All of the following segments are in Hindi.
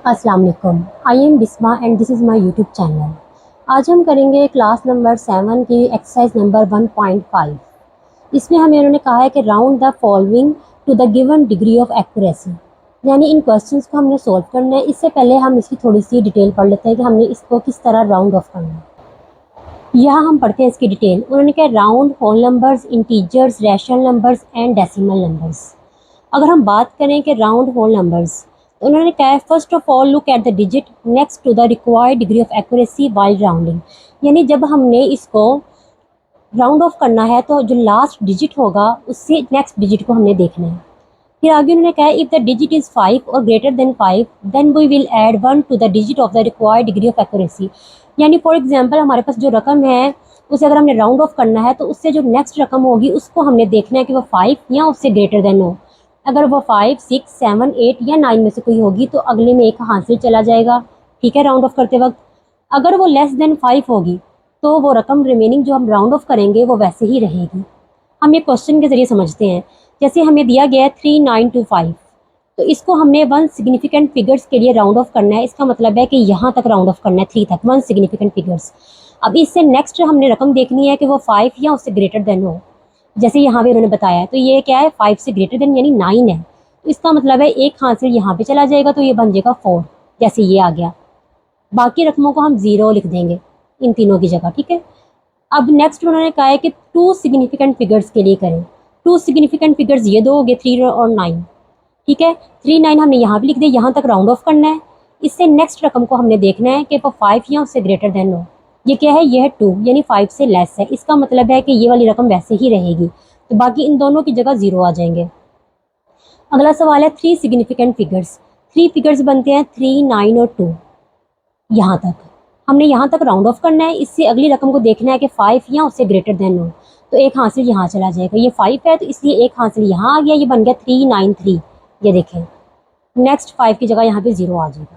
अस्सलाम वालेकुम। I am Bisma and this is my YouTube channel. आज हम करेंगे क्लास नंबर 7 की एक्सरसाइज नंबर 1.5। इसमें हमें उन्होंने कहा है कि round the following to the given degree of accuracy, यानी इन क्वेश्चंस को हमने सॉल्व करना है। इससे पहले हम इसकी थोड़ी सी डिटेल पढ़ लेते हैं कि हमने इसको किस तरह राउंड ऑफ करना है। यहाँ हम पढ़ते हैं इसकी डिटेल। उन्होंने कहा round whole numbers, integers, rational numbers and decimal numbers. अगर हम बात करें कि राउंड होल नंबर्स, उन्होंने कहा है first of all look at the digit next to the required degree of accuracy while rounding, यानी जब हमने इसको राउंड ऑफ करना है तो जो लास्ट डिजिट होगा उससे नेक्स्ट डिजिट को हमने देखना है। फिर आगे उन्होंने कहा इफ द डिजिट इज 5 और greater than 5 then we will add 1 to the digit of the required degree of accuracy, यानी फॉर एग्जांपल हमारे पास जो रकम है उसे अगर हमने राउंड ऑफ करना है तो उससे जो नेक्स्ट रकम होगी उसको हमने देखना है कि वो 5 या उससे ग्रेटर देन हो। अगर वो 5, 6, 7, 8 या 9 में से कोई होगी तो अगले में एक हासिल चला जाएगा, ठीक है, राउंड ऑफ करते वक्त। अगर वो लेस देन 5 होगी तो वो रकम रिमेनिंग जो हम राउंड ऑफ करेंगे वो वैसे ही रहेगी। हम ये क्वेश्चन के ज़रिए समझते हैं। जैसे हमें दिया गया है 3925, तो इसको हमने 1 सिग्निफिकेंट फिगर्स के लिए राउंड ऑफ करना है। इसका मतलब है कि यहाँ तक राउंड ऑफ करना है, 3 तक, 1 सिग्निफिकेंट फिगर्स। अब इससे नेक्स्ट हमने रकम देखनी है कि वो 5 या उससे ग्रेटर देन हो। जैसे यहाँ पे उन्होंने बताया तो ये क्या है, 5 से ग्रेटर देन यानी 9 है, तो इसका मतलब है एक हासिल यहाँ पे चला जाएगा तो ये बन जाएगा 4, जैसे ये आ गया। बाकी रकमों को हम 0 लिख देंगे इन तीनों की जगह, ठीक है। अब नेक्स्ट उन्होंने कहा है कि 2 सिग्निफिकेंट फिगर्स के लिए करें। 2 सिग्निफिकेंट फिगर्स ये दो हो गए, 3 और 9, ठीक है। 3, 9 हमने यहाँ भी लिख दिया, यहाँ तक राउंड ऑफ करना है। इससे नेक्स्ट रकम को हमने देखना है कि वो 5 या उससे ग्रेटर देन हो। ये क्या है, ये है 2, यानी 5 से लेस है। इसका मतलब है कि ये वाली रकम वैसे ही रहेगी, तो बाकी इन दोनों की जगह 0 आ जाएंगे। अगला सवाल है 3 सिग्निफिकेंट फिगर्स। 3 फिगर्स बनते हैं 3, 9 और 2। यहाँ तक हमने यहाँ तक राउंड ऑफ करना है। इससे अगली रकम को देखना है कि 5 या उससे ग्रेटर देन हो, तो एक हासिल यहाँ चला जाएगा। ये 5 है तो इसलिए एक हासिल यहाँ आ गया, ये बन गया 393। ये देखें, नेक्स्ट 5 की जगह यहाँ पे 0 आ जाएगा।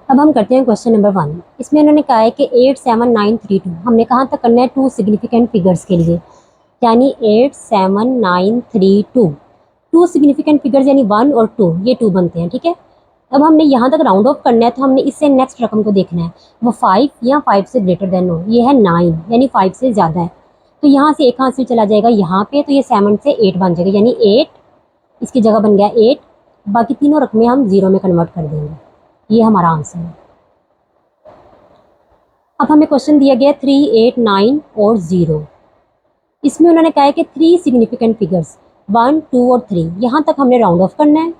अब हम करते हैं क्वेश्चन नंबर 1। इसमें उन्होंने कहा है कि 87932 हमने कहाँ तक करना है, 2 सिग्निफिकेंट फिगर्स के लिए, यानी 87932। 2 सिग्निफिकेंट फिगर्स यानी 1 और 2, ये 2 बनते हैं, ठीक है। अब हमने यहाँ तक राउंड ऑफ करना है तो हमने इससे नेक्स्ट रकम को देखना है, वो 5 या 5 से ग्रेटर देन हो। ये है 9, यानी 5 से ज़्यादा है, तो यहाँ से एक हासिल चला जाएगा यहाँ पे, तो ये 7 से 8 बन जाएगा, यानी 8 इसकी जगह बन गया 8। बाकी तीनों रकमें हम 0 में कन्वर्ट कर देंगे। ये हमारा आंसर है। अब हमें क्वेश्चन दिया गया 3, 8, 9 और 0। इसमें उन्होंने कहा है कि 3 सिग्निफिकेंट फिगर्स 1, 2 और 3, यहाँ तक हमने राउंड ऑफ करना है।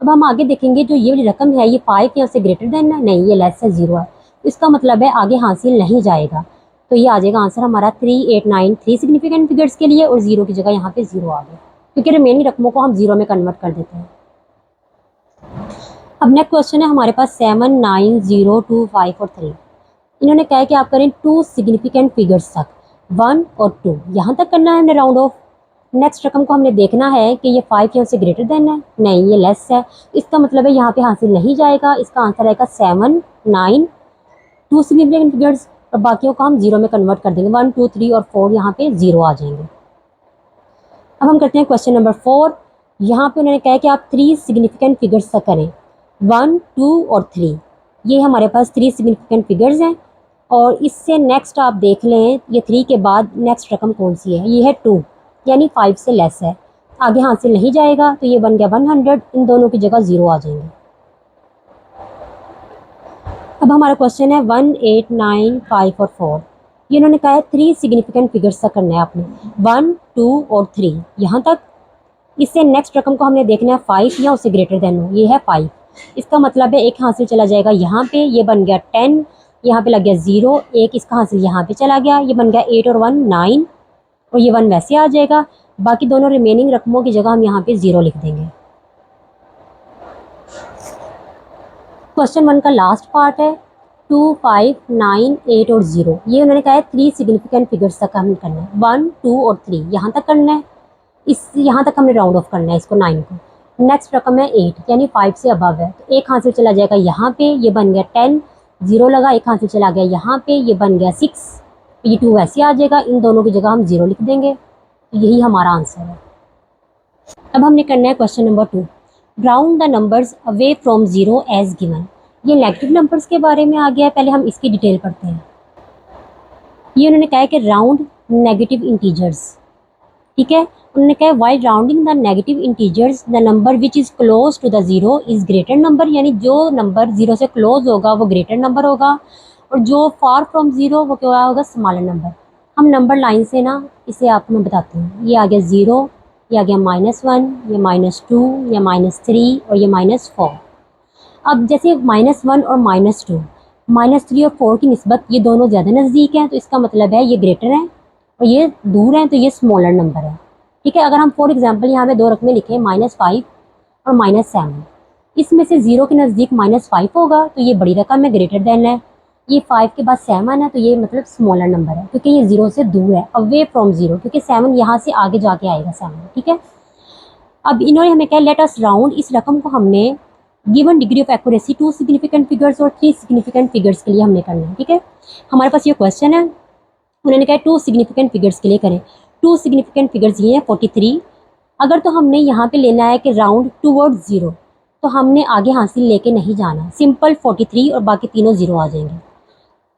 अब हम आगे देखेंगे जो ये वाली रकम है ये 5 या उससे ग्रेटर देन है, नहीं ये लेस है, 0 है। इसका मतलब है आगे हासिल नहीं जाएगा, तो ये आ जाएगा आंसर हमारा 3, 8, 9, 3 सिग्निफिकेंट फिगर्स के लिए, और 0 की जगह यहाँ पे 0 आ गया, क्योंकि रिमेनिंग रकमों को हम 0 में कन्वर्ट कर देते हैं। अब नेक्स्ट क्वेश्चन है हमारे पास 7, 9, 0, 2, 5 और 3। इन्होंने कहा है कि आप करें 2 सिग्निफिकेंट फिगर्स तक, 1 और 2, यहाँ तक करना है हमने राउंड ऑफ। नेक्स्ट रकम को हमने देखना है कि ये 5 या उससे ग्रेटर देन है, नहीं ये लेस है। इसका मतलब है यहाँ पे हासिल नहीं जाएगा। इसका आंसर आएगा 7, 9, 2 सिग्निफिकेंट फिगर्स, और बाकियों को हम 0 में कन्वर्ट कर देंगे। 1, 2, 3 और 4 यहाँ पे 0 आ जाएंगे। अब हम करते हैं क्वेश्चन नंबर 4। यहाँ पे उन्होंने कहा है कि आप 3 सिग्निफिकेंट फिगर्स तक करें, 1, 2 और 3। ये हमारे पास 3 सिग्निफिकेंट फिगर्स हैं, और इससे नेक्स्ट आप देख लें ये 3 के बाद नेक्स्ट रकम कौन सी है, ये है 2, यानी 5 से लेस है। आगे हासिल नहीं जाएगा, तो ये बन गया 100। इन दोनों की जगह 0 आ जाएंगे। अब हमारा क्वेश्चन है 1, 8, 9, 5 और 4। ये उन्होंने कहा है 3 सिग्निफिकेंट फिगर्स तक करना है आपने, 1, 2 और 3, यहाँ तक। इससे नेक्स्ट रकम को हमने देखना है 5 या उससे ग्रेटर देन हो, ये है 5। इसका मतलब है एक हासिल चला जाएगा यहाँ पे, ये बन गया 10, यहाँ पे लग गया 0, एक इसका हासिल यहाँ पे चला गया, ये बन गया 8 और 1, 9, और ये 1 वैसे आ जाएगा। बाकी दोनों रिमेनिंग रकमों की जगह हम यहाँ पे 0 लिख देंगे। क्वेश्चन 1 का लास्ट पार्ट है 2, 5, 9, 8 और 0। ये उन्होंने कहा है 3 सिग्निफिकेंट फिगर्स तक हमने करना है, 1, 2 और 3, यहाँ तक करना है। इस यहाँ तक हमने राउंड ऑफ करना है इसको, 9 को। नेक्स्ट रकम है 8, यानी 5 से अबव है, तो एक हासिल चला जाएगा यहाँ पे, ये बन गया 10, 0 लगा, एक हासिल चला गया यहाँ पे, ये बन गया 6, ये 2 वैसे आ जाएगा। इन दोनों की जगह हम 0 लिख देंगे, यही हमारा आंसर है। अब हमने करना है question number 2। Round the numbers away from zero as given. ये नेगेटिव नंबर्स के बारे में आ गया है, पहले हम इसकी डिटेल पढ़ते हैं। ये उन्होंने कहा है कि राउंड नेगेटिव इंटीजर्स, ठीक है। उन्होंने कहा while rounding the negative integers the number which is close to the zero is greater number, यानी जो नंबर ज़ीरो से क्लोज होगा वो ग्रेटर नंबर होगा, और जो फार फ्रॉम ज़ीरो वो क्या होगा, स्मॉलर नंबर। हम नंबर लाइन से ना इसे आपको मैं बताती हूँ। ये आ गया ज़ीरो, ये आ गया -1, ये -2, ये -3 और ये -4। अब जैसे -1 और -2, -3 और 4 की निस्बत ये दोनों ज़्यादा नज़दीक हैं, तो इसका मतलब है ये ग्रेटर है, और ये दूर हैं तो ये स्मॉलर नंबर है, ठीक है। अगर हम फॉर एग्जांपल यहाँ पे दो रकमें लिखें -5 और -7, इसमें से ज़ीरो के नज़दीक -5 होगा तो ये बड़ी रकम है, ग्रेटर देन है। ये 5 के बाद 7 है तो ये मतलब स्मॉलर नंबर है, क्योंकि ये ज़ीरो से दूर है, अवे फ्रॉम ज़ीरो, क्योंकि 7 यहाँ से आगे जाके आएगा 7, ठीक है। अब इन्होंने हमें कहा लेट अस राउंड, इस रकम को हमने given degree of accuracy 2 significant figures और 3 सिग्निफिकेंट फिगर्स के लिए हमने करना है, ठीक है। हमारे पास ये क्वेश्चन है, उन्होंने कहा 2 सिग्निफिकेंट फिगर्स के लिए करें। 2 सिग्निफिकेंट फिगर्स ये है 43। अगर तो हमने यहाँ पे लेना है कि राउंड टूवर्ड ज़ीरो, तो हमने आगे हासिल लेके नहीं जाना, सिंपल 43 और बाकी तीनों ज़ीरो आ जाएंगे।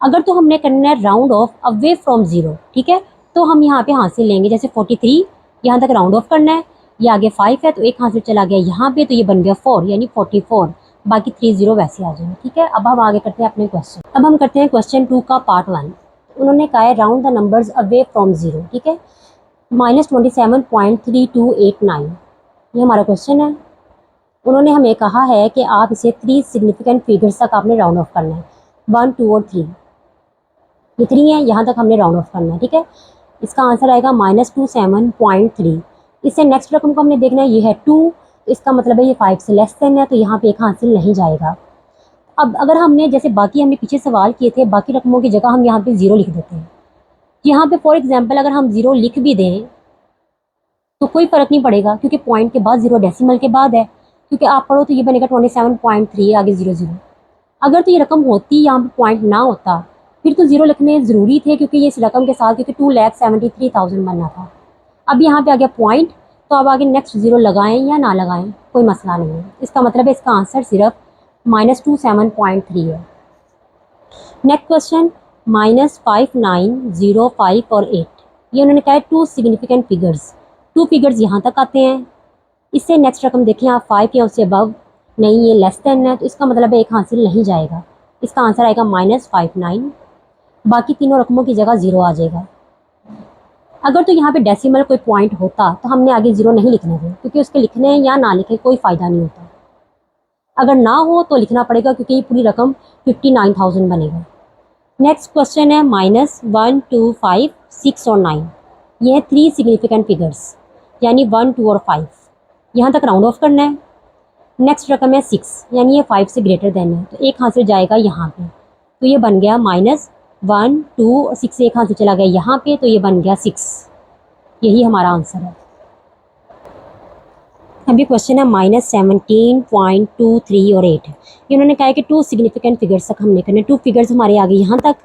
अगर तो हमने करना है round of away from zero, ठीक है, तो हम यहाँ पे हासिल लेंगे, जैसे 43 यहाँ तक राउंड ऑफ करना है, ये आगे 5 है तो एक हासिल चला गया यहाँ पे, तो ये बन गया 4 यानी 44, बाकी 3 ज़ीरो वैसे आ जाएंगे, ठीक है। अब हम आगे करते हैं अपने क्वेश्चन। अब हम करते हैं क्वेश्चन 2 का पार्ट 1। उन्होंने कहा है round the numbers away from zero, ठीक है, -27.3289, ये हमारा क्वेश्चन है। उन्होंने हमें कहा है कि आप इसे 3 सिग्निफिकेंट फिगर्स तक आपने राउंड ऑफ करना है, 1, 2 और 3, ये 3 है, यहाँ तक हमने राउंड ऑफ करना है, ठीक है। इसका आंसर आएगा -27.3। इससे नेक्स्ट रकम को हमने देखना है, ये है 2, तो इसका मतलब है ये 5 से लेस देन है, तो यहाँ पे एक हासिल नहीं जाएगा। अब अगर हमने जैसे बाकी हमने पीछे सवाल किए थे, बाकी रकमों की जगह हम यहाँ पे ज़ीरो लिख देते हैं। यहाँ पे फॉर एग्जांपल अगर हम ज़ीरो लिख भी दें तो कोई फ़र्क नहीं पड़ेगा, क्योंकि पॉइंट के बाद ज़ीरो डेसिमल के बाद है, क्योंकि आप पढ़ो तो ये बनेगा 27.3 आगे 00। अगर तो ये रकम होती यहाँ पे पॉइंट ना होता, फिर तो ज़ीरो लिखने ज़रूरी थे, क्योंकि ये इस रकम के साथ, क्योंकि 2,73,000 बनना था। अब यहाँ पे आ गया पॉइंट, तो अब आगे नेक्स्ट ज़ीरो लगाएं या ना लगाएं कोई मसला नहीं है। इसका मतलब है इसका आंसर सिर्फ -27.3 है। नेक्स्ट क्वेश्चन -5, 9, 0, 5 और 8, ये उन्होंने कहा है 2 सिग्निफिकेंट फिगर्स। 2 फिगर्स यहाँ तक आते हैं। इससे नेक्स्ट रकम देखिए आप 5 या उससे अबव नहीं, ये लेस देन है, तो इसका मतलब है एक हासिल नहीं जाएगा। इसका आंसर आएगा -5, 9, बाकी तीनों रकमों की जगह ज़ीरो आ जाएगा। अगर तो यहाँ पे डेसिमल कोई पॉइंट होता तो हमने आगे ज़ीरो नहीं लिखने थे, क्योंकि उसके लिखने या ना लिखे कोई फ़ायदा नहीं होता। अगर ना हो तो लिखना पड़ेगा, क्योंकि ये पूरी रकम 59,000 बनेगा। नेक्स्ट क्वेश्चन है -1, 2, 5, 6 और 9, ये है 3 सिग्निफिकेंट फिगर्स, यानी 1, 2 और 5, यहाँ तक राउंड ऑफ करना है। नेक्स्ट रकम है 6, यानी ये 5 से ग्रेटर देन है, तो एक हासिल जाएगा यहाँ पे, तो ये बन गया -1, 2 और 6 से एक हासिल चला गया यहाँ पे, तो ये बन गया 6। यही हमारा आंसर है। अभी क्वेश्चन है -17.23 और 8, ये उन्होंने कहा है कि 2 सिग्निफिकेंट फिगर्स तक हमने करना है। 2 फिगर्स हमारे आगे यहाँ तक।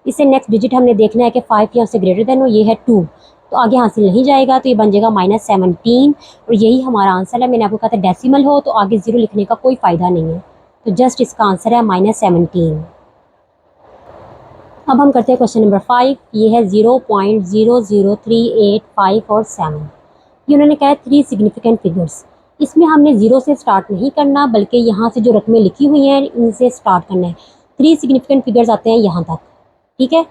इससे नेक्स्ट डिजिट हमने देखना है कि 5 या उससे ग्रेटर देन हो, ये है 2, तो आगे हासिल नहीं जाएगा, तो ये बन जाएगा -17, और यही हमारा आंसर है। मैंने आपको कहा था डेसिमल हो तो आगे ज़ीरो लिखने का कोई फ़ायदा नहीं है, तो जस्ट इसका आंसर है -17। अब हम करते हैं क्वेश्चन नंबर 5, ये है 0.00385 और 7, ये उन्होंने कहा है 3 सिग्निफिकेंट फिगर्स। इसमें हमने ज़ीरो से स्टार्ट नहीं करना, बल्कि यहाँ से जो रकमें लिखी हुई हैं इनसे स्टार्ट करना है। 3 सिग्निफिकेंट फिगर्स आते हैं यहाँ तक, ठीक है।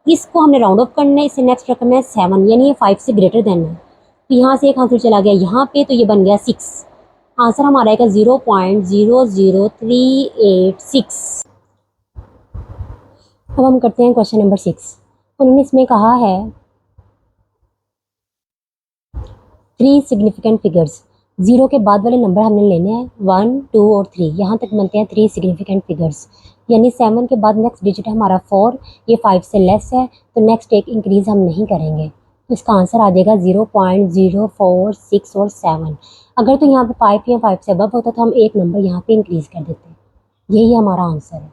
इसको हमने राउंड ऑफ करना है। इससे नेक्स्ट रकम है 7, यानी ये 5 से ग्रेटर देन है, तो यहाँ से एक आंसर चला गया यहाँ पे, तो ये बन गया 6। आंसर हमारा आएगा 0.00386। अब हम करते हैं क्वेश्चन नंबर 6। उन्होंने इसमें कहा है 3 सिग्निफिकेंट फिगर्स, ज़ीरो के बाद वाले नंबर हमने लेने हैं 1, 2 और 3, यहाँ तक बनते हैं 3 सिग्निफिकेंट फिगर्स। यानी 7 के बाद नेक्स्ट डिजिट हमारा 4, ये 5 से लेस है, तो नेक्स्ट एक इंक्रीज़ हम नहीं करेंगे, तो इसका आंसर आ जाएगा 0.046 और 7। अगर तो यहाँ पे 5 या 5 से अबव होता तो हम एक नंबर यहाँ पे इंक्रीज़ कर देते। यही हमारा आंसर है।